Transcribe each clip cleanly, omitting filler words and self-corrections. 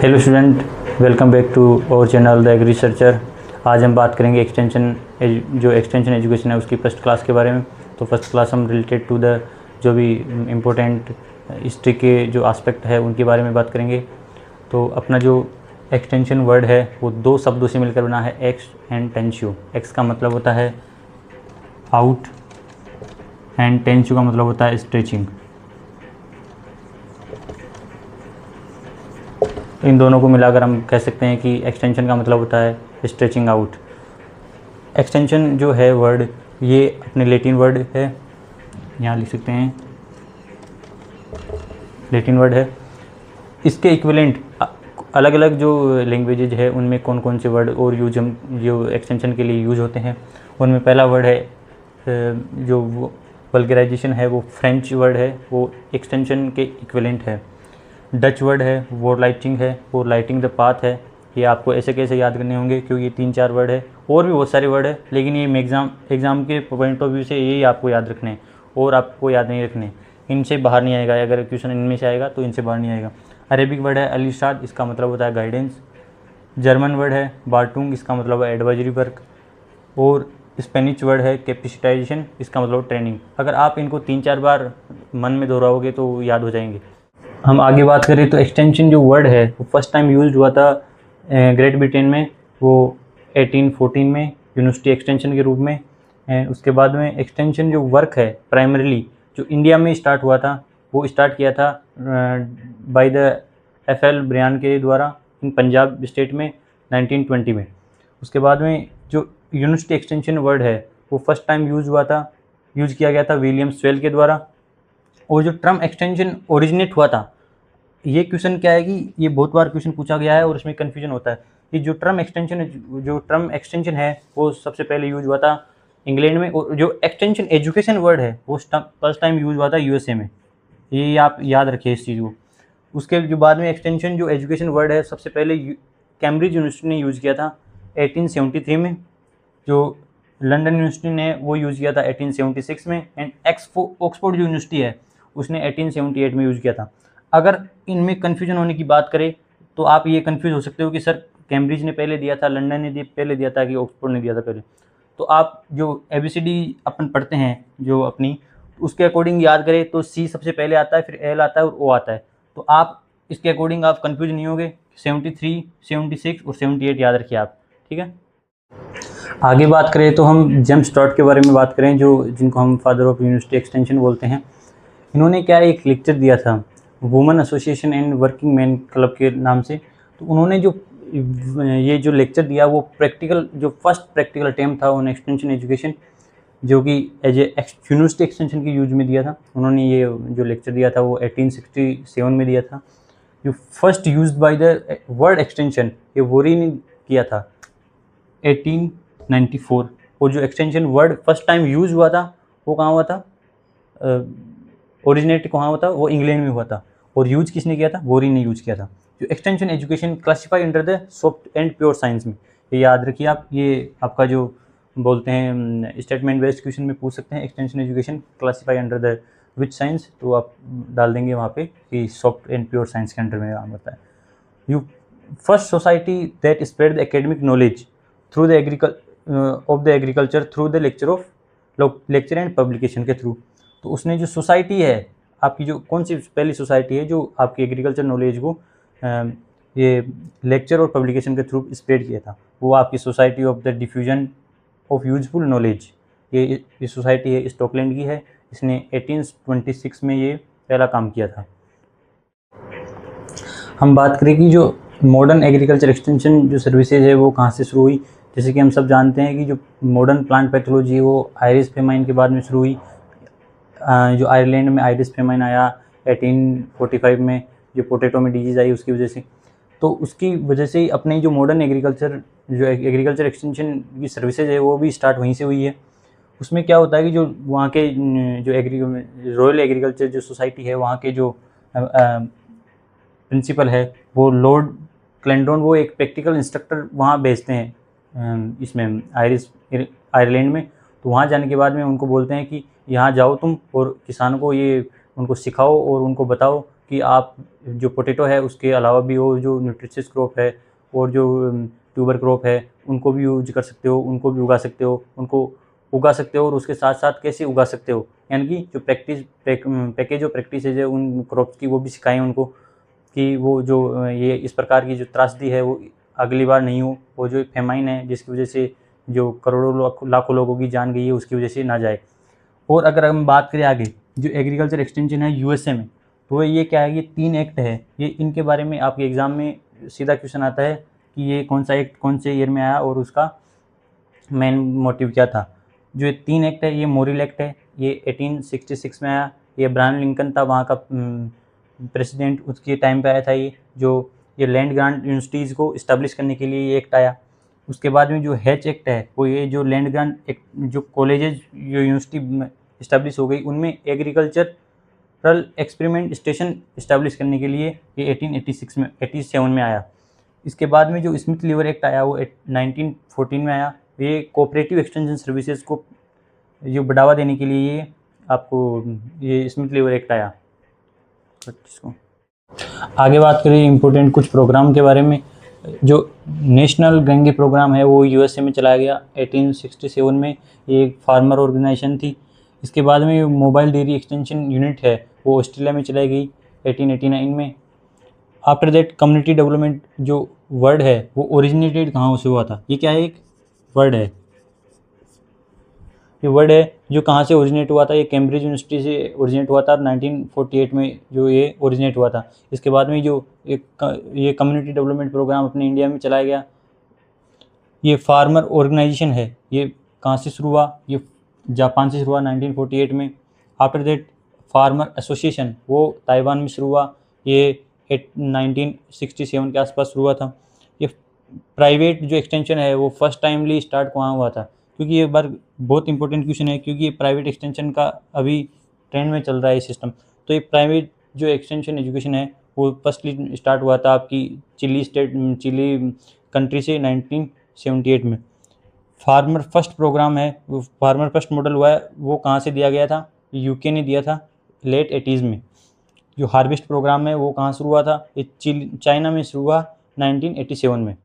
Hello student, welcome back to our channel the agri researcher. आज हम बात करेंगे एक्सटेंशन एजुकेशन है उसकी फर्स्ट क्लास के बारे में। तो फर्स्ट क्लास हम रिलेटेड टू द जो भी इम्पोर्टेंट हिस्ट्री के जो एस्पेक्ट है उनके बारे में बात करेंगे। तो अपना जो एक्सटेंशन वर्ड है वो दो शब्दों से मिलकर बना है, एक्स एंड टेंशियो। एक्स का मतलब होता है आउट एंड टेंशियो का मतलब होता है स्ट्रेचिंग। इन दोनों को मिलाकर हम कह सकते हैं कि एक्सटेंशन का मतलब होता है स्ट्रेचिंग आउट। एक्सटेंशन जो है वर्ड, ये अपने लैटिन वर्ड है, यहाँ लिख सकते हैं लैटिन वर्ड है। इसके इक्विवेलेंट अलग अलग जो लैंग्वेजेज है उनमें कौन कौन से वर्ड और यूज हम जो एक्सटेंशन के लिए यूज होते हैं उनमें पहला वर्ड है जो वल्गराइजेशन है, वो फ्रेंच वर्ड है, वो एक्सटेंशन के इक्विवेलेंट है। डच वर्ड है वो लाइटिंग है, वो लाइटिंग द पाथ है। ये आपको ऐसे कैसे याद करने होंगे क्योंकि ये 3-4 वर्ड है, और भी बहुत सारे वर्ड है, लेकिन ये एग्ज़ाम के पॉइंट ऑफ व्यू से यही आपको याद रखने और आपको याद नहीं रखने, इनसे बाहर नहीं आएगा। अगर क्वेश्चन इनमें से आएगा तो इनसे बाहर नहीं आएगा। अरेबिक वर्ड है अल-इरशाद, इसका मतलब होता है गाइडेंस। जर्मन वर्ड है बार्टुंग, इसका मतलब है एडवाइजरी वर्क। और स्पेनिश वर्ड है कैपेसिटाइजेशन, इसका मतलब ट्रेनिंग। अगर आप इनको 3-4 बार मन में दोहराओगे तो याद हो जाएंगे। हम आगे बात करें तो एक्सटेंशन जो वर्ड है वो फर्स्ट टाइम यूज़ हुआ था ग्रेट ब्रिटेन में, वो 1814 में यूनिवर्सिटी एक्सटेंशन के रूप में। उसके बाद में एक्सटेंशन जो वर्क है प्राइमरीली जो इंडिया में स्टार्ट हुआ था, वो स्टार्ट किया था बाय द FL ब्रियान के द्वारा इन पंजाब स्टेट में 1920 में। उसके बाद में जो यूनिवर्सिटी एक्सटेंशन वर्ड है वो फर्स्ट टाइम यूज़ किया गया था विलियम स्वेल के द्वारा। और जो टर्म एक्सटेंशन ओरिजिनेट हुआ था, ये क्वेश्चन क्या है कि ये बहुत बार क्वेश्चन पूछा गया है और इसमें कन्फ्यूजन होता है कि जो टर्म एक्सटेंशन है वो सबसे पहले यूज हुआ था इंग्लैंड में, और जो एक्सटेंशन एजुकेशन वर्ड है वो फर्स्ट टाइम यूज हुआ था USA में। ये आप याद रखिए इस चीज़ को। उसके जो बाद में एक्सटेंशन जो एजुकेशन वर्ड है सबसे पहले कैम्ब्रिज यूनिवर्सिटी ने यूज़ किया था 1873 में, जो लंदन यूनिवर्सिटी ने वो यूज़ किया था 1876 में, एंड ऑक्सफोर्ड जो यूनिवर्सिटी है उसने 1878 में यूज़ किया था। अगर इनमें कन्फ्यूजन होने की बात करें तो आप ये कन्फ्यूज हो सकते हो कि सर कैम्ब्रिज ने पहले दिया था, लंदन ने पहले दिया था कि ऑक्सफोर्ड ने दिया था पहले। तो आप जो ABCD अपन पढ़ते हैं जो अपनी, उसके अकॉर्डिंग याद करें तो C सबसे पहले आता है, फिर L आता है और O आता है। तो आप इसके अकॉर्डिंग आप कन्फ्यूज नहीं होगे। 73, 76 और 78 याद रखिए आप, ठीक है। आगे बात करें तो हम जेम्स स्टुअर्ट के बारे में बात करें, जो जिनको हम फादर ऑफ यूनिवर्सिटी एक्सटेंशन बोलते हैं। इन्होंने क्या एक लेक्चर दिया था women association and working man club के नाम से। तो उन्होंने जो लेक्चर दिया वो जो फर्स्ट प्रैक्टिकल अटेम्प्ट था ऑन एक्सटेंशन एजुकेशन, जो कि एज ए यूनिवर्सिटी एक्सटेंशन के यूज में दिया था। उन्होंने ये जो लेक्चर दिया था वो 1867 में दिया था। जो first used by the word extension ये वोरी ने किया था 1894। और जो extension word first time use हुआ था वो कहाँ हुआ था, ओरिजिनेट कहाँ हुआ था, वो इंग्लैंड में हुआ था। और यूज किसने किया था, वोरी ने यूज किया था। जो extension education classify under the soft and pure science में, ये याद रखिए आप। ये आपका जो बोलते हैं स्टेटमेंट बेस्ड क्वेश्चन में पूछ सकते हैं, extension education classify under the which science, तो आप डाल देंगे वहाँ पे कि सॉफ्ट एंड प्योर साइंस के अंडर में काम होता है। You first society that spread the academic knowledge through the agriculture through the lecture and publication के थ्रू। तो उसने जो सोसाइटी है आपकी, जो कौन सी पहली सोसाइटी है जो आपकी एग्रीकल्चर नॉलेज को ये लेक्चर और पब्लिकेशन के थ्रू स्प्रेड किया था, वो आपकी society of the diffusion of useful knowledge, ये सोसाइटी है स्कॉटलैंड की है। इसने 1826 में ये पहला काम किया था। हम बात करें कि जो मॉडर्न एग्रीकल्चर एक्सटेंशन जो सर्विसेज है वो कहाँ से शुरू हुई। जैसे कि हम सब जानते हैं कि जो मॉडर्न प्लांट पैथोलॉजी है वो आयरिश फेमाइन के बाद में शुरू हुई। जो आयरलैंड में आयरिश फेमाइन आया 1845 में, जो पोटैटो में डिजीज़ आई उसकी वजह से। तो उसकी वजह से ही अपने जो मॉडर्न एग्रीकल्चर एक्सटेंशन की सर्विसेज है वो भी स्टार्ट वहीं से हुई है। उसमें क्या होता है कि जो वहाँ के जो रॉयल एग्रीकल्चर जो सोसाइटी है वहाँ के जो प्रिंसिपल है वो लॉर्ड क्लैंडोन, वो एक प्रैक्टिकल इंस्ट्रक्टर वहाँ भेजते हैं इसमें आयरलैंड में। तो वहाँ जाने के बाद में उनको बोलते हैं कि यहाँ जाओ तुम और किसानों को ये उनको सिखाओ और उनको बताओ कि आप जो पोटैटो है उसके अलावा भी वो जो न्यूट्रिशियस क्रॉप है और जो ट्यूबर क्रॉप है उनको भी यूज कर सकते हो, उनको भी उगा सकते हो, उनको उगा सकते हो और उसके साथ साथ कैसे उगा सकते हो, यानी कि जो पैकेज और प्रैक्टिसेज है उन क्रॉप्स की वो भी सिखाएं उनको कि वो जो ये इस प्रकार की जो त्रासदी है वो अगली बार नहीं हो, वो जो फेमाइन है जिसकी वजह से जो करोड़ों लाखों लोगों की जान गई है उसकी वजह से ना जाए। और अगर हम बात करें आगे जो एग्रीकल्चर एक्सटेंशन है यूएसए में, तो ये क्या है, ये 3 एक्ट है, ये इनके बारे में आपके एग्ज़ाम में सीधा क्वेश्चन आता है कि ये कौन सा एक्ट कौन से ईयर में आया और उसका मेन मोटिव क्या था। जो ये 3 एक्ट है, ये मोरिल एक्ट है, ये 1866 में आया, ये अब्राहम लिंकन था वहाँ का प्रेसिडेंट, उसके टाइम पे आया था ये लैंड ग्रांट यूनिवर्सिटीज़ को इस्टेब्लिश करने के लिए ये एक्ट आया। उसके बाद में जो हैच एक्ट है वो ये जो लैंड ग्रांट एक्ट जो कॉलेजेज जो यूनिवर्सिटी इस्टेब्लिश हो गई उनमें एग्रीकल्चरल एक्सपेरिमेंट स्टेशन इस्टेब्लिश करने के लिए ये 1887 में आया। इसके बाद में जो स्मिथ लीवर एक्ट आया वो 1914 में आया। ये कोऑपरेटिव एक्सटेंशन सर्विसेज को जो बढ़ावा देने के लिए ये आपको ये स्मिथ लीवर एक्ट आया। इसको आगे बात करें इम्पोर्टेंट कुछ प्रोग्राम के बारे में। जो नेशनल गंगे प्रोग्राम है वो यूएसए में चलाया गया 1867 में, ये एक फार्मर ऑर्गेनाइजेशन थी। इसके बाद में मोबाइल डेयरी एक्सटेंशन यूनिट है वो ऑस्ट्रेलिया में चलाई गई 1889 में। आफ्टर दैट कम्युनिटी डेवलपमेंट जो वर्ड है वो ओरिजिनेटेड कहाँ से हुआ था, ये क्या है, एक वर्ड है, ये वर्ड है जो कहाँ से ओरिजिनेट हुआ था, ये कैम्ब्रिज यूनिवर्सिटी से ओरिजिनेट हुआ था 1948 में जो ये ओरिजिनेट हुआ था। इसके बाद में जो ये कम्युनिटी डेवलपमेंट प्रोग्राम अपने इंडिया में चलाया गया, ये फार्मर ऑर्गेनाइजेशन है, ये कहाँ से शुरू हुआ, ये जापान से शुरू हुआ 1948 में। आफ्टर दैट फार्मर एसोसिएशन वो ताइवान में शुरू हुआ, ये 1967 के आसपास शुरू हुआ था। ये प्राइवेट जो एक्सटेंशन है वो फर्स्ट टाइमली स्टार्ट कहाँ हुआ था, क्योंकि ये बार बहुत इंपॉर्टेंट क्वेश्चन है क्योंकि ये प्राइवेट एक्सटेंशन का अभी ट्रेंड में चल रहा है ये सिस्टम। तो ये प्राइवेट जो एक्सटेंशन एजुकेशन है वो फर्स्टली स्टार्ट हुआ था आपकी चिली कंट्री से 1978 में। फार्मर फर्स्ट प्रोग्राम है वो फार्मर फर्स्ट मॉडल हुआ है वो कहाँ से दिया गया था, यूके ने दिया था लेट 80s में। जो हार्वेस्ट प्रोग्राम है वो कहाँ शुरू हुआ था, ये चाइना में शुरू हुआ 1987 में।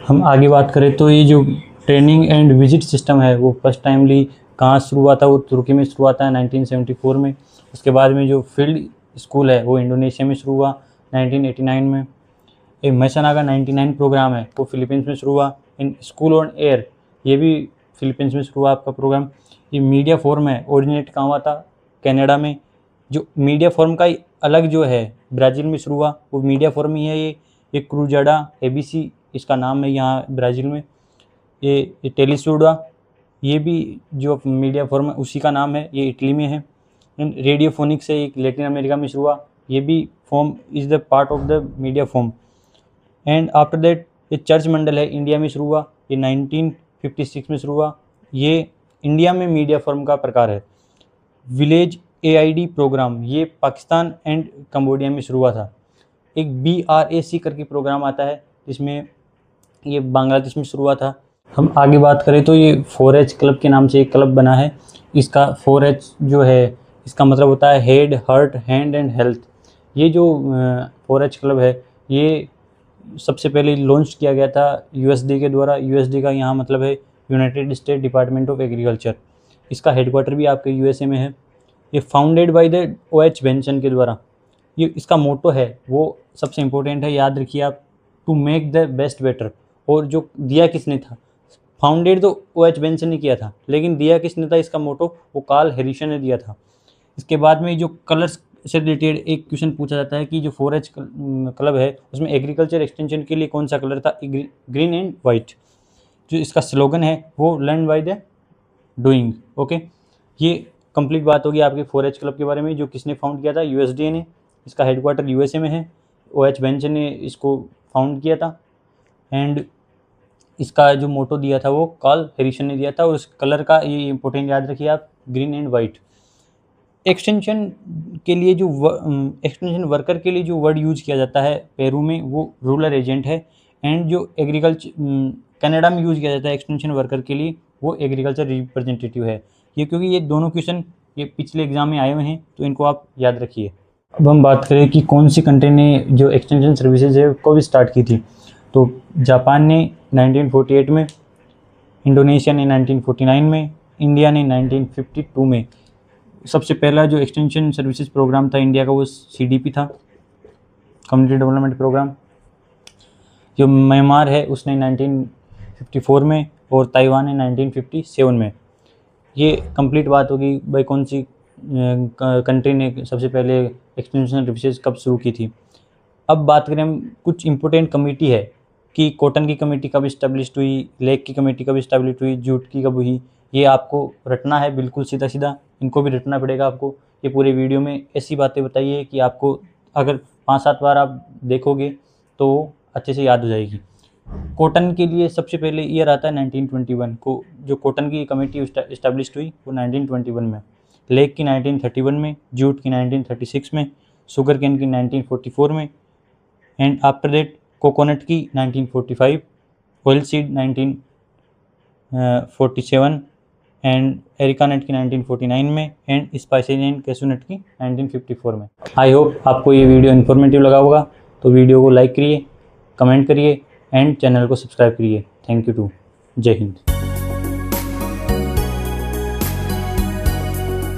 हम आगे बात करें तो ये जो ट्रेनिंग एंड विजिट सिस्टम है वो फर्स्ट टाइमली कहाँ शुरू हुआ था, वो तुर्की में शुरू हुआ था 1974 में। उसके बाद में जो फील्ड स्कूल है वो इंडोनेशिया में शुरू हुआ 1989 में। एक मैसनागा 99 प्रोग्राम है वो फिलीपींस में शुरू हुआ। इन स्कूल ऑन एयर ये भी फिलीपींस में शुरू हुआ आपका प्रोग्राम। ये मीडिया फोरम है ओरिजिनेट कहाँ हुआ था, कनाडा में। जो मीडिया फोरम का अलग जो है ब्राज़ील में शुरू हुआ वो मीडिया फोरम ही है। ये क्रूजाडा एबीसी इसका नाम है यहाँ ब्राज़ील में। ये टेलीसूडा ये भी जो मीडिया फोरम है उसी का नाम है, ये इटली में है। एंड रेडियोफोनिक्स है एक लैटिन अमेरिका में शुरू हुआ, ये भी form is the part of the media form. And after that ये चर्च मंडल है इंडिया में शुरू हुआ, ये 1956 में शुरू हुआ। ये इंडिया में मीडिया फॉर्म का प्रकार है। विलेज एआईडी प्रोग्राम ये पाकिस्तान एंड कंबोडिया में शुरू हुआ था। एक BRAC करके प्रोग्राम आता है जिसमें ये बांग्लादेश में शुरू हुआ था। हम आगे बात करें तो ये 4H क्लब के नाम से एक क्लब बना है। इसका 4H जो है इसका मतलब होता है head, heart, hand and health. ये जो 4H क्लब है ये सबसे पहले लॉन्च किया गया था USD के द्वारा। USD का यहाँ मतलब है United state department of agriculture. इसका हेडक्वार्टर भी आपके USA में है। ये founded by the OH Benson के द्वारा। ये इसका मोटो है वो सबसे इम्पोर्टेंट है, याद रखिए आप, to make the best better. और जो दिया किसने था, फाउंडेड तो OH बेंसन ने किया था, लेकिन दिया किसने था इसका मोटो, वो कार्ल हैरिसन ने दिया था। इसके बाद में जो कलर्स से रिलेटेड एक क्वेश्चन पूछा जाता है कि जो 4H क्लब है उसमें एग्रीकल्चर एक्सटेंशन के लिए कौन सा कलर था, ग्रीन एंड वाइट। जो इसका स्लोगन है वो learn by the doing. Okay, ये कंप्लीट बात होगी आपके 4H क्लब के बारे में। जो किसने फाउंड किया था, USDA ने। इसका हेडक्वार्टर USA में है। OH बेंसन ने इसको फाउंड किया था। एंड इसका जो मोटो दिया था वो कार्ल हैरिसन ने दिया था। और उस कलर का ये इंपॉर्टेंट याद रखिए आप, ग्रीन एंड वाइट। एक्सटेंशन के लिए जो एक्सटेंशन वर्कर के लिए जो वर्ड यूज किया जाता है पेरू में वो रूरल एजेंट है। एंड जो एग्रीकल्चर कनाडा में यूज किया जाता है एक्सटेंशन वर्कर के लिए वो एग्रीकल्चर रिप्रेजेंटेटिव है। ये क्योंकि ये दोनों क्वेश्चन ये पिछले एग्ज़ाम में आए हुए हैं, तो इनको आप याद रखिए। अब हम बात करें कि कौन सी कंट्री ने जो एक्सटेंशन सर्विसेज है कब स्टार्ट की थी, तो जापान ने 1948 में, इंडोनेशिया ने 1949 में, इंडिया ने 1952 में। सबसे पहला जो एक्सटेंशन सर्विसेज प्रोग्राम था इंडिया का वो CDP था, कम्युनिटी डेवलपमेंट प्रोग्राम। जो म्यांमार है उसने 1954 में, और ताइवान ने 1957 में। ये कंप्लीट बात होगी भाई कौन सी कंट्री ने सबसे पहले एक्सटेंशन सर्विसेज कब शुरू की थी। अब बात करें हम, कुछ इंपॉर्टेंट कमेटी है कि कॉटन की कमेटी कब इस्टेब्लिश हुई, लेक की कमेटी कब इस्टेब्लिश हुई, जूट की कब हुई, ये आपको रटना है बिल्कुल सीधा सीधा, इनको भी रटना पड़ेगा आपको। ये पूरे वीडियो में ऐसी बातें बताइए कि आपको अगर 5-7 बार आप देखोगे तो अच्छे से याद हो जाएगी। कॉटन के लिए सबसे पहले ईयर आता है 1921 को, जो कॉटन की कमेटी इस्टेब्लिश हुई वो 1921 में, लेक की 1931 में, जूट की 1936 में, शुगर केन की 1944 में, एंड आफ्टर दैट कोकोनट की 1945, ऑयल सीड 1947, एंड एरिका नट की 1949 में, एंड स्पाइसेज एंड कैशू नट की 1954 में। आई होप आपको ये वीडियो इन्फॉर्मेटिव लगा होगा, तो वीडियो को लाइक करिए, कमेंट करिए एंड चैनल को सब्सक्राइब करिए। Thank you too. जय हिंद।